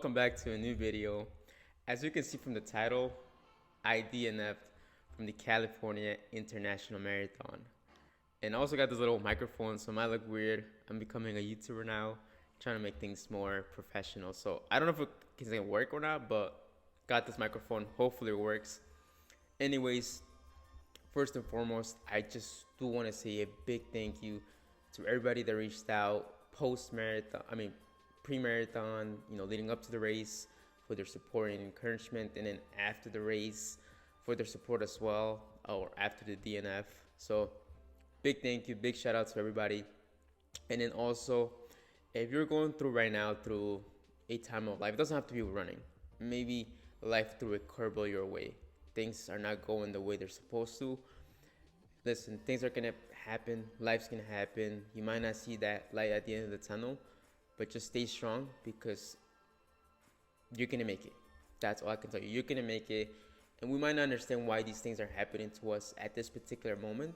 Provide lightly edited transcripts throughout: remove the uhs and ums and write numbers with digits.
welcome back to a new video. As you can see from the title, I DNF'd from the California International Marathon. And I also got this little microphone, so it might look weird. I'm becoming a YouTuber now, trying to make things more professional. So I don't know if it's gonna work or not, but got this microphone, hopefully it works. Anyways, first and foremost, I just do want to say a big thank you to everybody that reached out pre-marathon, leading up to the race, for their support and encouragement, and then after the race for their support as well, or after the DNF. So big thank you, big shout out to everybody. And then also, if you're going through right now through a time of life, it doesn't have to be running, maybe life threw a curveball your way, things are not going the way they're supposed to. Listen, things are gonna happen, life's gonna happen, you might not see that light at the end of the tunnel, but just stay strong, because you're gonna make it. That's all I can tell you. You're gonna make it. And we might not understand why these things are happening to us at this particular moment,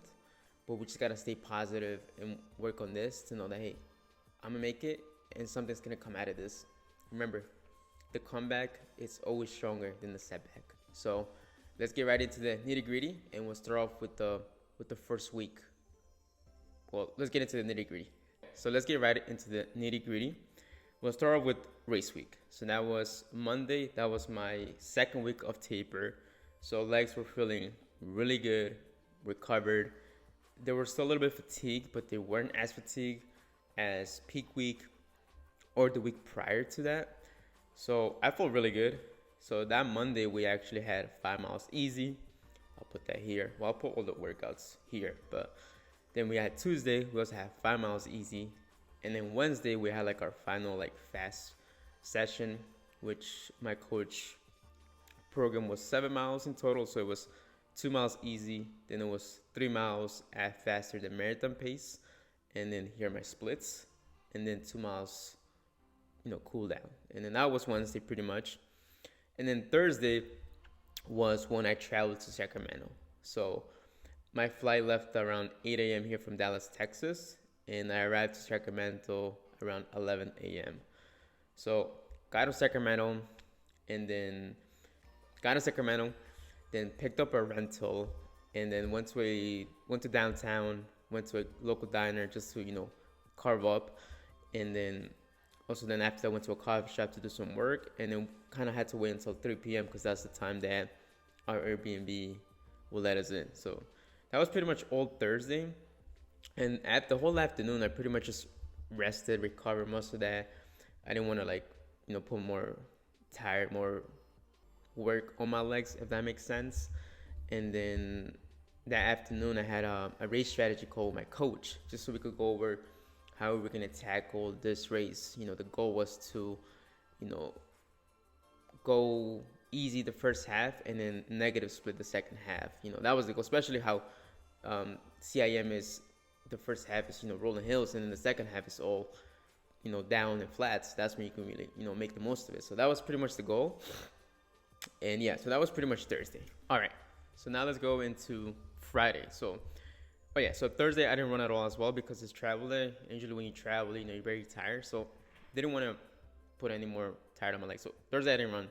but we just gotta stay positive and work on this to know that, hey, I'm gonna make it and something's gonna come out of this. Remember, the comeback is always stronger than the setback. So let's get right into the nitty gritty, and we'll start off with the first week. Well, let's get into the nitty gritty. So let's get right into the nitty gritty. We'll start off with race week. So that was Monday. That was my second week of taper. So legs were feeling really good, recovered. They were still a little bit fatigued, but they weren't as fatigued as peak week or the week prior to that. So I felt really good. So that Monday, we actually had 5 miles easy. I'll put that here. Well, I'll put all the workouts here, but then we had Tuesday, we also had 5 miles easy. And then Wednesday, we had like our final fast session, which my coach program was 7 miles in total. So it was 2 miles easy. Then it was 3 miles at faster than marathon pace. And then here are my splits. And then 2 miles, cool down. And then that was Wednesday pretty much. And then Thursday was when I traveled to Sacramento. So my flight left around 8 a.m. here from Dallas, Texas, and I arrived to Sacramento around 11 a.m. So got to Sacramento, then picked up a rental, and then went to downtown, went to a local diner just to carve up, and then after that went to a coffee shop to do some work, and then kind of had to wait until 3 p.m. because that's the time that our Airbnb will let us in. So that was pretty much all Thursday. And at the whole afternoon, I pretty much just rested, recovered most of that. I didn't want to put more work on my legs, if that makes sense. And then that afternoon, I had a race strategy call with my coach, just so we could go over how we were going to tackle this race. The goal was to, go easy the first half and then negative split the second half. That was the goal, especially how CIM is, the first half is, rolling hills, and then the second half is all, down and flats. That's when you can really, make the most of it. So that was pretty much the goal. And yeah, so that was pretty much Thursday. All right. So now let's go into Friday. So Thursday I didn't run at all as well, because it's travel day. Usually when you travel, you're very tired. So didn't want to put any more tired on my legs. So Thursday I didn't run.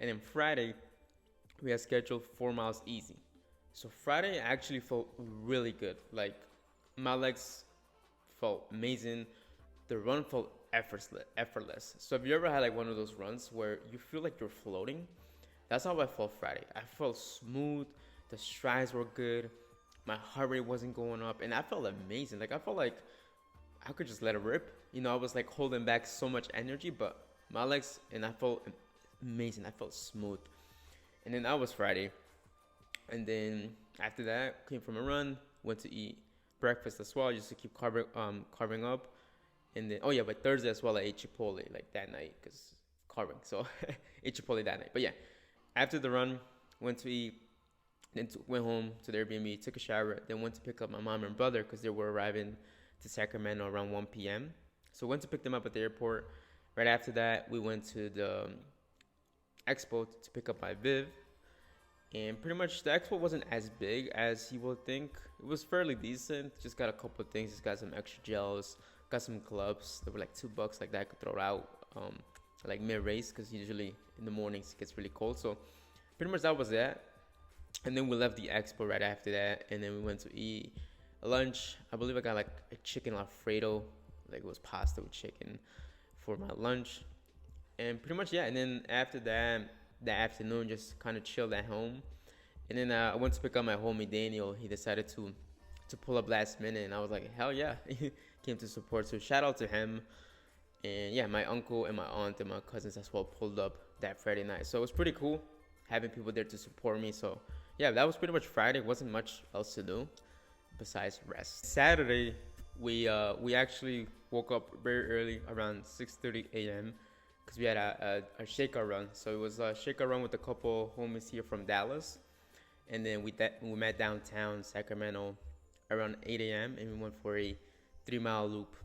And then Friday, we had scheduled 4 miles easy. So Friday actually felt really good. My legs felt amazing. The run felt effortless. So if you ever had one of those runs where you feel like you're floating, that's how I felt Friday. I felt smooth. The strides were good. My heart rate wasn't going up, and I felt amazing. I felt like I could just let it rip. I was holding back so much energy, but my legs, and I felt amazing. I felt smooth. And then that was Friday. And then after that, came from a run, went to eat breakfast as well, just to keep carving up. And then but Thursday as well, I ate Chipotle that night, because carving. So ate Chipotle that night. But yeah, after the run, went to eat, then went home to the Airbnb, took a shower, then went to pick up my mom and brother, because they were arriving to Sacramento around 1 p.m. So went to pick them up at the airport. Right after that, we went to the Expo to pick up my Viv. And pretty much the Expo wasn't as big as you would think. It was fairly decent. Just got a couple of things. Just got some extra gels, got some gloves. They were $2 that I could throw out. like mid-race, because usually in the mornings it gets really cold. So pretty much that was that. And then we left the expo right after that, and then we went to eat lunch. I believe I got like a chicken alfredo, like it was pasta with chicken for my lunch. And pretty much, yeah. And then after that, that afternoon, just kind of chilled at home. And then I went to pick up my homie Daniel. He decided to pull up last minute, and I was like, hell yeah, he came to support. So shout out to him. And yeah, my uncle and my aunt and my cousins as well pulled up that Friday night. So it was pretty cool having people there to support me. So yeah, that was pretty much Friday. Wasn't much else to do besides rest. Saturday, we actually woke up very early, around 6:30 a.m. because we had a shaker run. So it was a shaker run with a couple homies here from Dallas, and then we met downtown Sacramento around 8 a.m. and we went for a 3-mile loop.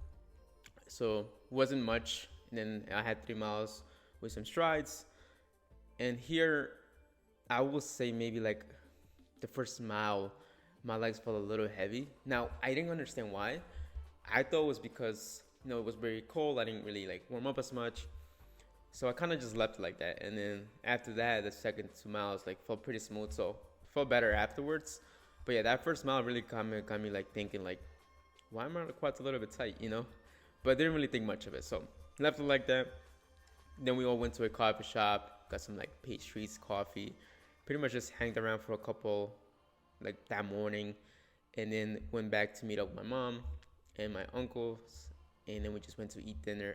So wasn't much. And then I had 3 miles with some strides. And here, I will say maybe like the first mile, my legs felt a little heavy. Now I didn't understand why. I thought it was because it was very cold. I didn't really like warm up as much. So I kind of just left it like that. And then after that, the second 2 miles like felt pretty smooth. So felt better afterwards. But yeah, that first mile really got me like thinking like, why am my quads a little bit tight, But I didn't really think much of it. So left it like that. Then we all went to a coffee shop, got some like pastries, coffee. Pretty much just hanged around for a couple, like that morning. And then went back to meet up with my mom and my uncles. And then we just went to eat dinner.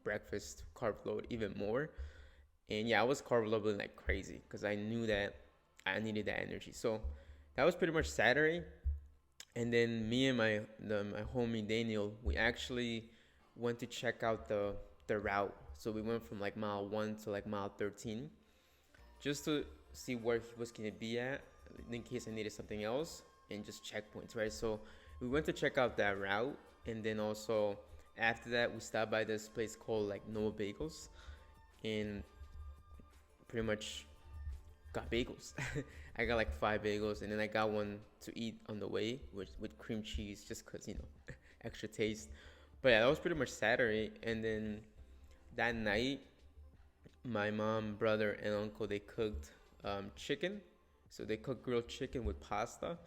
Breakfast, carb load even more. And yeah, I was carb loading like crazy because I knew that I needed that energy. So that was pretty much Saturday. And then me and my homie Daniel, we actually went to check out the route. So we went from like mile 1 to like mile 13 just to see where he was going to be at in case I needed something else, and just checkpoints, right? So we went to check out that route. And then also after that, we stopped by this place called like Noah Bagels, and pretty much got bagels. I got like 5 bagels, and then I got one to eat on the way with cream cheese, just because extra taste. But yeah, that was pretty much Saturday. And then that night, my mom, brother, and uncle, they cooked chicken. So they cooked grilled chicken with pasta,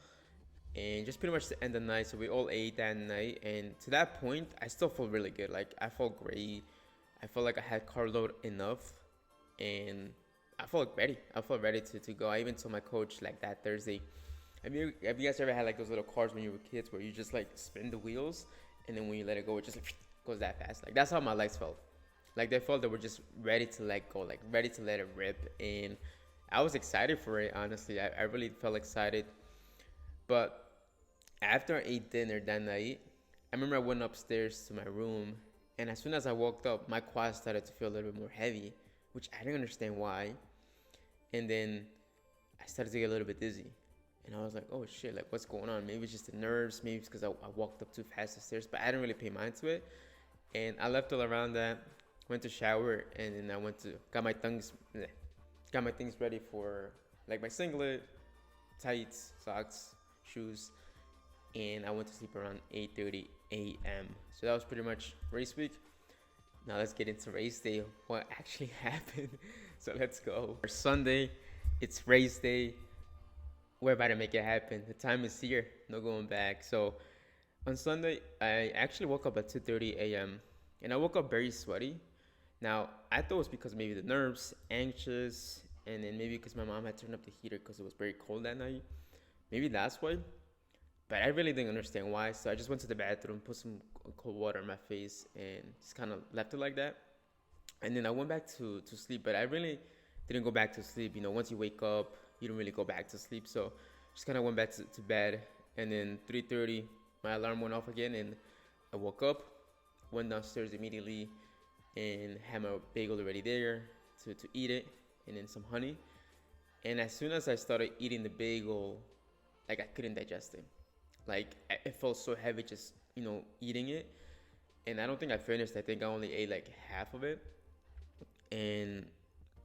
and just pretty much to end the night. So we all ate that night, and to that point, I still felt really good. Like I felt great. I felt like I had carb load enough, and I felt ready. I felt ready to go. I even told my coach like that Thursday. Have you guys ever had like those little cars when you were kids where you just like spin the wheels, and then when you let it go, it just like goes that fast? Like that's how my legs felt. Like they felt they were just ready to let go, like ready to let it rip. And I was excited for it, honestly. I really felt excited. But after I ate dinner that night, I remember I went upstairs to my room, and as soon as I walked up, my quads started to feel a little bit more heavy, which I didn't understand why. And then I started to get a little bit dizzy. And I was like, oh shit, like what's going on? Maybe it's just the nerves, maybe it's because I walked up too fast the stairs, but I didn't really pay mind to it. And I left all around that, went to shower, and then I went to, got my things ready for like my singlet, tights, socks, shoes. And I went to sleep around 8:30 a.m. So that was pretty much race week. Now let's get into race day, what actually happened. So let's go. For Sunday, it's race day. We're about to make it happen. The time is here, no going back. So on Sunday, I actually woke up at 2:30 a.m. and I woke up very sweaty. Now, I thought it was because maybe the nerves, anxious, and then maybe because my mom had turned up the heater because it was very cold that night. Maybe that's why. But I really didn't understand why. So I just went to the bathroom, put some cold water on my face, and just kind of left it like that. And then I went back to sleep. But I really didn't go back to sleep. Once you wake up, you don't really go back to sleep. So just kind of went back to bed. And then 3:30, my alarm went off again. And I woke up, went downstairs immediately, and had my bagel already there to eat it. And then some honey. And as soon as I started eating the bagel, like I couldn't digest it. Like it felt so heavy just, eating it. And I don't think I finished. I think I only ate like half of it. And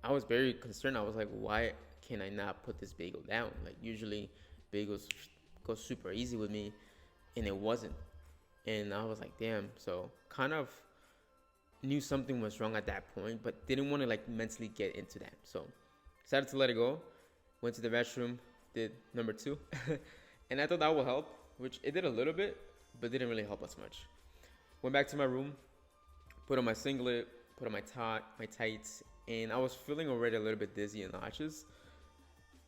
I was very concerned. I was like, why can I not put this bagel down? Like usually bagels go super easy with me, and it wasn't. And I was like, damn. So kind of knew something was wrong at that point, but didn't want to like mentally get into that. So decided to let it go. Went to the restroom, did number 2, and I thought that would help, which it did a little bit, but didn't really help us much. Went back to my room, put on my singlet, put on my tights, and I was feeling already a little bit dizzy and nauseous.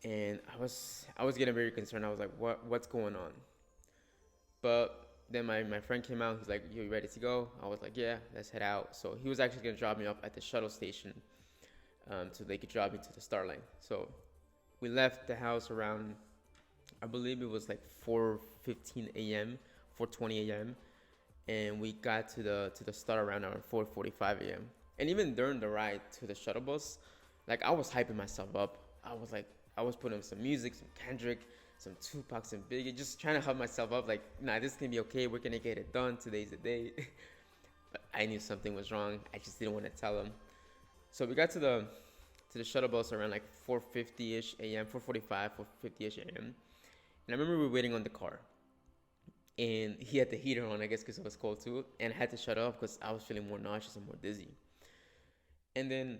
And I was getting very concerned. I was like, what's going on? But then my friend came out. He's like, you ready to go? I was like, yeah, let's head out. So he was actually gonna drop me off at the shuttle station, so they could drop me to the Starline. So we left the house around, I believe it was like 4:15 a.m., 4:20 a.m., and we got to the start around 4:45 a.m. And even during the ride to the shuttle bus, like I was hyping myself up. I was putting some music, some Kendrick, some Tupac, some Biggie, just trying to hype myself up. Like, nah, this can be okay. We're gonna get it done. Today's the day. But I knew something was wrong. I just didn't want to tell them. So we got to the shuttle bus around like 4:50ish a.m., 4:45, 4:50ish a.m. And I remember we were waiting on the car, and he had the heater on, I guess, because it was cold too, and I had to shut off because I was feeling more nauseous and more dizzy. And then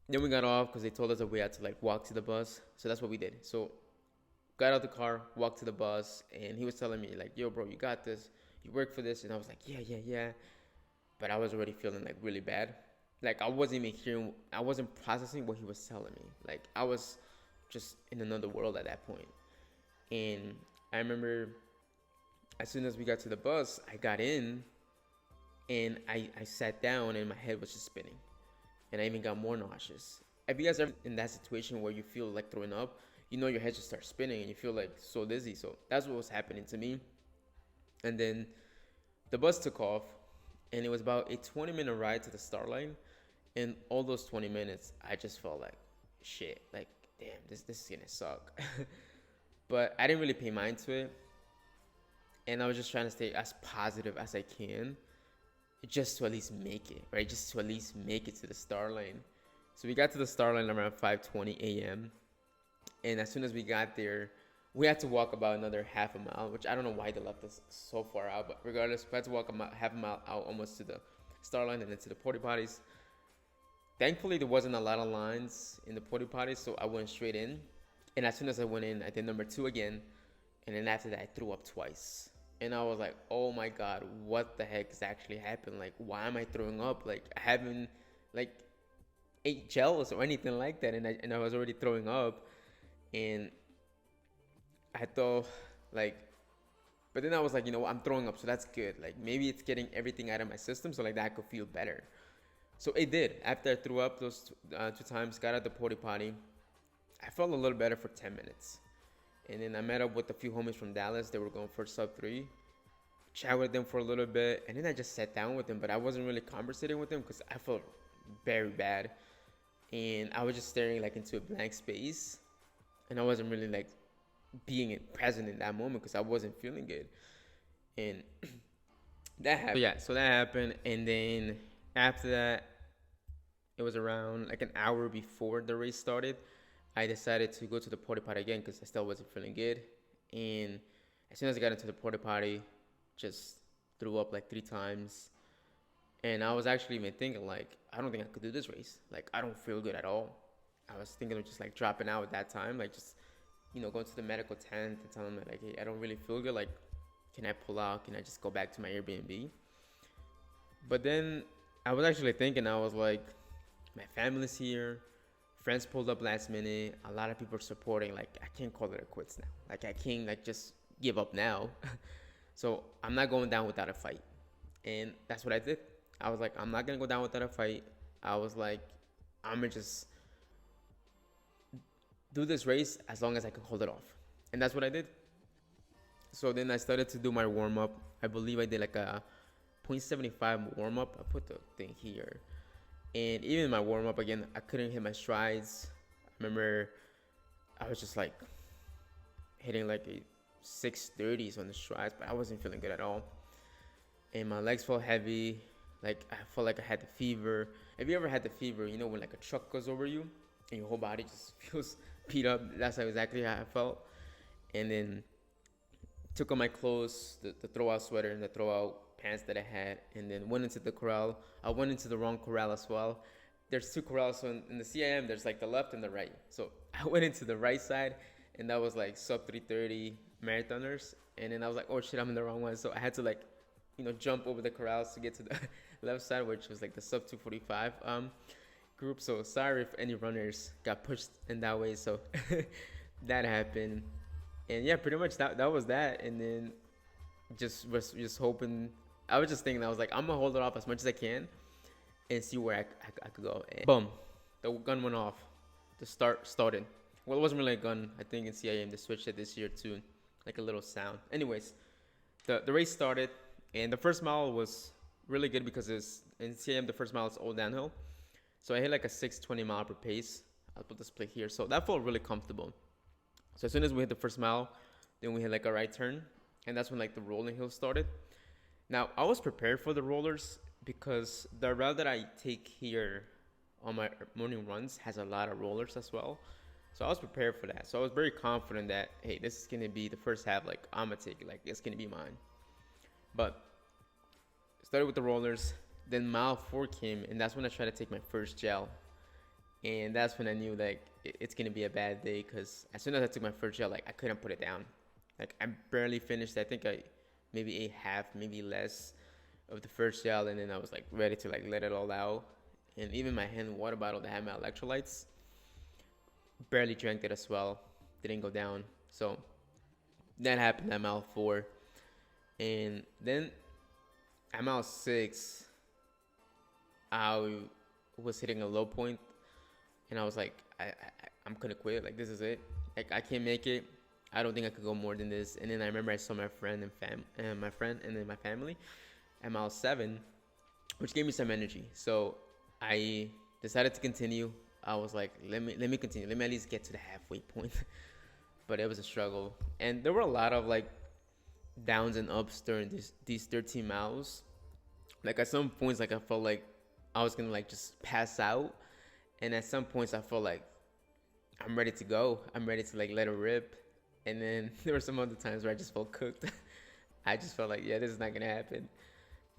we got off because they told us that we had to like walk to the bus. So that's what we did. So got out the car, walked to the bus, and he was telling me like, yo, bro, you got this. You work for this. And I was like, yeah. But I was already feeling like really bad. Like I wasn't processing what he was telling me. Like I was just in another world at that point. And I remember as soon as we got to the bus, I got in and I sat down and my head was just spinning. And I even got more nauseous. Have you guys ever in that situation where you feel like throwing up, your head just starts spinning and you feel like so dizzy? So that's what was happening to me. And then the bus took off, and it was about a 20-minute ride to the Starline. And all those 20 minutes, I just felt like, shit, like, damn, this is gonna suck. But I didn't really pay mind to it. And I was just trying to stay as positive as I can, just to at least make it, right? Just to at least make it to the Starline. So we got to the Starline around 5:20 a.m. And as soon as we got there, we had to walk about another half a mile, which I don't know why they left us so far out. But regardless, we had to walk half a mile out almost to the Starline and then to the porta potties. Thankfully, there wasn't a lot of lines in the porta potties, so I went straight in. And as soon as I went in, I did number 2 again. And then after that, I threw up twice. And I was like, oh my God, what the heck has actually happened? Like, why am I throwing up? Like, I haven't, like, ate gels or anything like that. And I was already throwing up. And I thought, like, but then I was like, I'm throwing up, so that's good. Like, maybe it's getting everything out of my system, so like that I could feel better. So it did. After I threw up those 2 times, got out the porta potty, I felt a little better for 10 minutes. And then I met up with a few homies from Dallas. They were going for sub 3. Chat with them for a little bit. And then I just sat down with them. But I wasn't really conversating with them because I felt very bad. And I was just staring like into a blank space. And I wasn't really like being present in that moment because I wasn't feeling good. And that happened. So that happened. And then after that, it was around like an hour before the race started. I decided to go to the porta potty again because I still wasn't feeling good. And as soon as I got into the porta potty, just threw up like 3 times. And I was actually even thinking like, I don't think I could do this race. Like, I don't feel good at all. I was thinking of just like dropping out at that time. Like just, going to the medical tent and telling them like, hey, I don't really feel good. Like, can I pull out? Can I just go back to my Airbnb? But then I was actually thinking, I was like, my family's here. Friends pulled up last minute. A lot of people are supporting. Like, I can't call it a quits now. Like, I can't like just give up now. So I'm not going down without a fight. And that's what I did. I was like, I'm not going to go down without a fight. I was like, I'm going to just do this race as long as I can hold it off. And that's what I did. So then I started to do my warm-up. I believe I did like a 0.75 warm-up. I put the thing here. And even my warm-up, again, I couldn't hit my strides. I remember I was just like hitting like a 630s on the strides, but I wasn't feeling good at all. And my legs felt heavy. Like, I felt like I had the fever. Have you ever had the fever, when like a truck goes over you and your whole body just feels beat up? That's exactly how I felt. And then took on my clothes, the throw-out sweater and the throw-out pants that I had, and then went into the corral. I went into the wrong corral as well. There's two corrals, so in the CIM there's like the left and the right. So I went into the right side, and that was like sub 330 marathoners, and then I was like, oh shit, I'm in the wrong one. So I had to like, jump over the corrals to get to the left side, which was like the sub 245 group. So sorry if any runners got pushed in that way. So that happened, and yeah, pretty much that was that. And then was just hoping. I was just thinking, I was like, I'm gonna hold it off as much as I can and see where I could go. And boom, the gun went off. The started. Well, it wasn't really a gun. I think in CIM they switched it this year to like a little sound. Anyways, the race started, and the first mile was really good because in CIM the first mile is all downhill. So I hit like a 6:20 mile per pace. I'll put this plate here. So that felt really comfortable. So as soon as we hit the first mile, then we hit like a right turn, and that's when like the rolling hill started. Now I was prepared for the rollers because the route that I take here on my morning runs has a lot of rollers as well. So I was prepared for that. So I was very confident that, hey, this is going to be the first half, like, I'm going to take it, like, it's going to be mine. But started with the rollers, then mile 4 came, and that's when I tried to take my first gel. And that's when I knew, like, it's going to be a bad day, because as soon as I took my first gel, like, I couldn't put it down. Like, I barely finished. I think I maybe ate half, maybe less of the first gel, and then I was, like, ready to, like, let it all out. And even my hand water bottle that had my electrolytes, barely drank it as well. Didn't go down. So that happened at mile 4. And then at mile 6, I was hitting a low point, and I was like, I'm gonna quit. Like, this is it. Like, I can't make it. I don't think I could go more than this. And then I remember I saw my friend and my family at mile 7, which gave me some energy. So I decided to continue. I was like, let me continue. Let me at least get to the halfway point. But it was a struggle. And there were a lot of like downs and ups during these 13 miles. Like at some points, like I felt like I was gonna like just pass out. And at some points I felt like I'm ready to go. I'm ready to like let it rip. And then there were some other times where I just felt cooked. I just felt like, yeah, this is not gonna happen.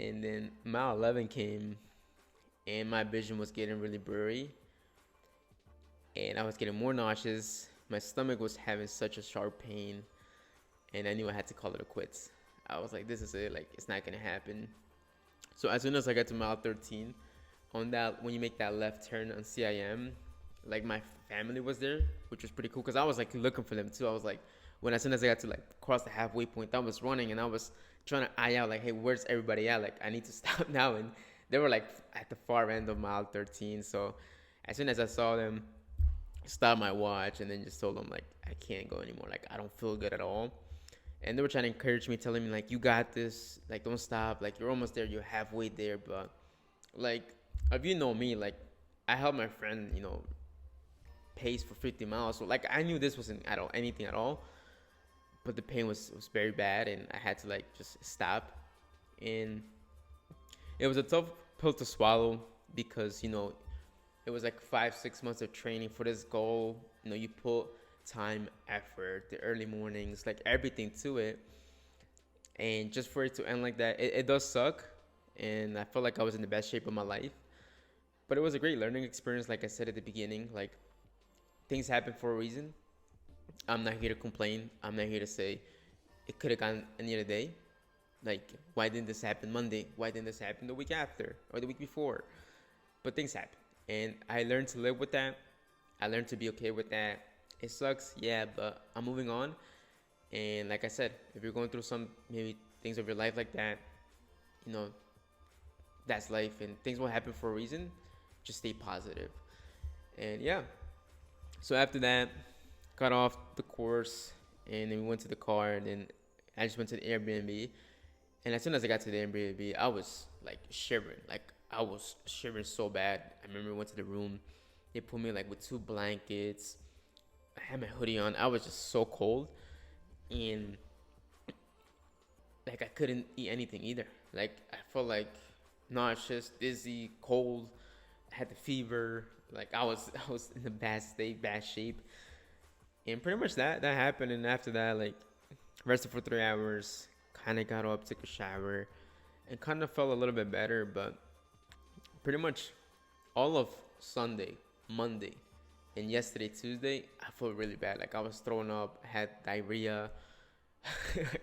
And then mile 11 came, and my vision was getting really blurry. And I was getting more nauseous. My stomach was having such a sharp pain, and I knew I had to call it a quits. I was like, this is it. Like, it's not gonna happen. So as soon as I got to mile 13, when you make that left turn on CIM, like my family was there, which was pretty cool because I was like looking for them too. I was like, as soon as I got to like cross the halfway point, I was running and I was trying to eye out like, hey, where's everybody at? Like, I need to stop now. And they were like at the far end of mile 13. So as soon as I saw them, stopped my watch and then just told them like, I can't go anymore. Like, I don't feel good at all. And they were trying to encourage me, telling me like, you got this. Like, don't stop. Like, you're almost there. You're halfway there. But like, if you know me, like, I helped my friend, pace for 50 miles. So like, I knew this wasn't anything at all. But the pain was very bad, and I had to like just stop. And it was a tough pill to swallow because it was like 5-6 months of training for this goal. You put time, effort, the early mornings, like everything to it, and just for it to end like that, it does suck. And I felt like I was in the best shape of my life, but it was a great learning experience. Like I said at the beginning, like, things happen for a reason. I'm not here to complain. I'm not here to say it could have gone any other day. Like, why didn't this happen Monday? Why didn't this happen the week after or the week before? But things happen, and I learned to live with that. I learned to be okay with that. It sucks, yeah, but I'm moving on. And like I said, if you're going through some maybe things of your life like that, that's life, and things will happen for a reason. Just stay positive. And yeah, so after that, got off the course, and then we went to the car, and then I just went to the Airbnb. And as soon as I got to the Airbnb, I was like shivering. Like, I was shivering so bad. I remember we went to the room. They put me like with 2 blankets. I had my hoodie on. I was just so cold. And like, I couldn't eat anything either. Like, I felt like nauseous, dizzy, cold. I had the fever. Like, I was in a bad state, bad shape. And pretty much that happened. And after that, like, rested for 3 hours, kind of got up, took a shower, and kind of felt a little bit better, but pretty much all of Sunday, Monday, and yesterday, Tuesday, I felt really bad. Like I was throwing up, had diarrhea.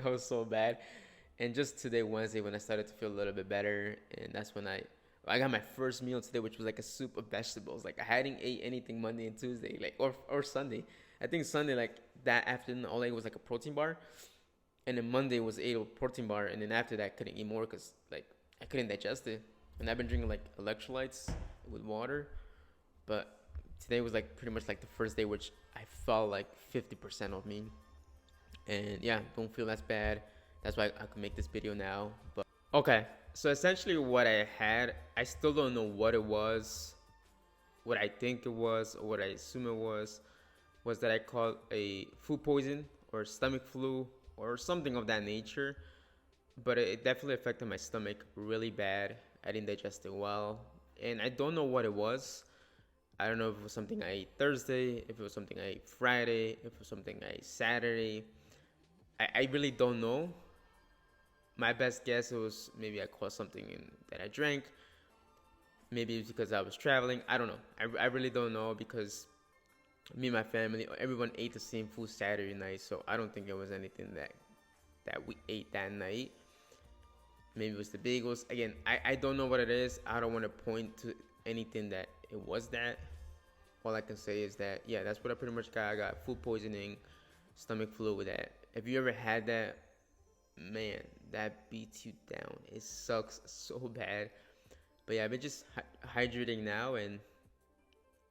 I was so bad. And just today, Wednesday, when I started to feel a little bit better, and that's when I got my first meal today, which was like a soup of vegetables. Like I hadn't ate anything Monday and Tuesday, like or Sunday. I think Sunday, like that afternoon, all I ate was like a protein bar, and then Monday was ate a protein bar, and then after that, I couldn't eat more because like I couldn't digest it. And I've been drinking like electrolytes with water, but today was like pretty much like the first day, which I felt like 50% of me. And yeah, don't feel that's bad. That's why I can make this video now. But okay, so essentially what I had, I still don't know what it was, what I think it was, or what I assume it was that I caught a food poison or stomach flu or something of that nature. But it definitely affected my stomach really bad. I didn't digest it well, and I don't know what it was. I don't know if it was something I ate Thursday, if it was something I ate Friday, if it was something I ate Saturday. I really don't know. My best guess, it was maybe I caught something that I drank. Maybe it's because I was traveling. I don't know. I really don't know, because me and my family, everyone ate the same food Saturday night. So I don't think it was anything that we ate that night. Maybe it was the bagels. Again, I don't know what it is. I don't want to point to anything that it was that. All I can say is that, yeah, that's what I pretty much got. I got food poisoning, stomach flu with that. If you ever had that, man, that beats you down. It sucks so bad. But yeah, I've been just hydrating now, and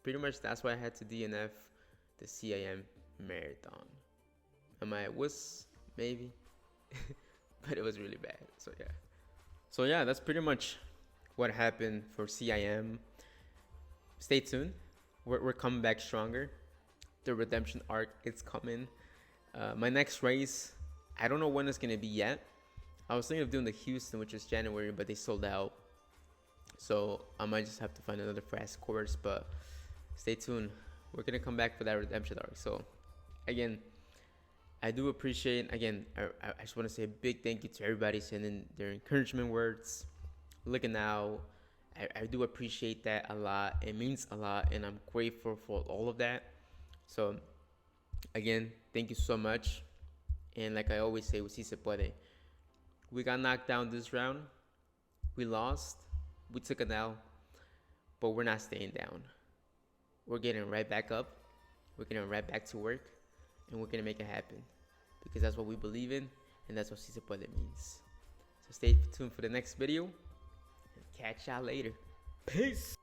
pretty much that's why I had to DNF the CIM marathon. Am I a wuss? Maybe. But it was really bad. So yeah, that's pretty much what happened for CIM. Stay tuned. We're coming back stronger. The redemption arc is coming. My next race, I don't know when it's going to be yet. I was thinking of doing the Houston, which is January, but they sold out. So I might just have to find another fast course, but stay tuned. We're going to come back for that redemption arc. So again, I do appreciate, again, I just want to say a big thank you to everybody sending their encouragement words. Looking out, I do appreciate that a lot. It means a lot, and I'm grateful for all of that. So again, thank you so much. And like I always say, si se puede. We got knocked down this round. We lost. We took an L. But we're not staying down. We're getting right back up. We're getting right back to work. And we're going to make it happen. Because that's what we believe in. And that's what si se puede means. So stay tuned for the next video. And catch y'all later. Peace.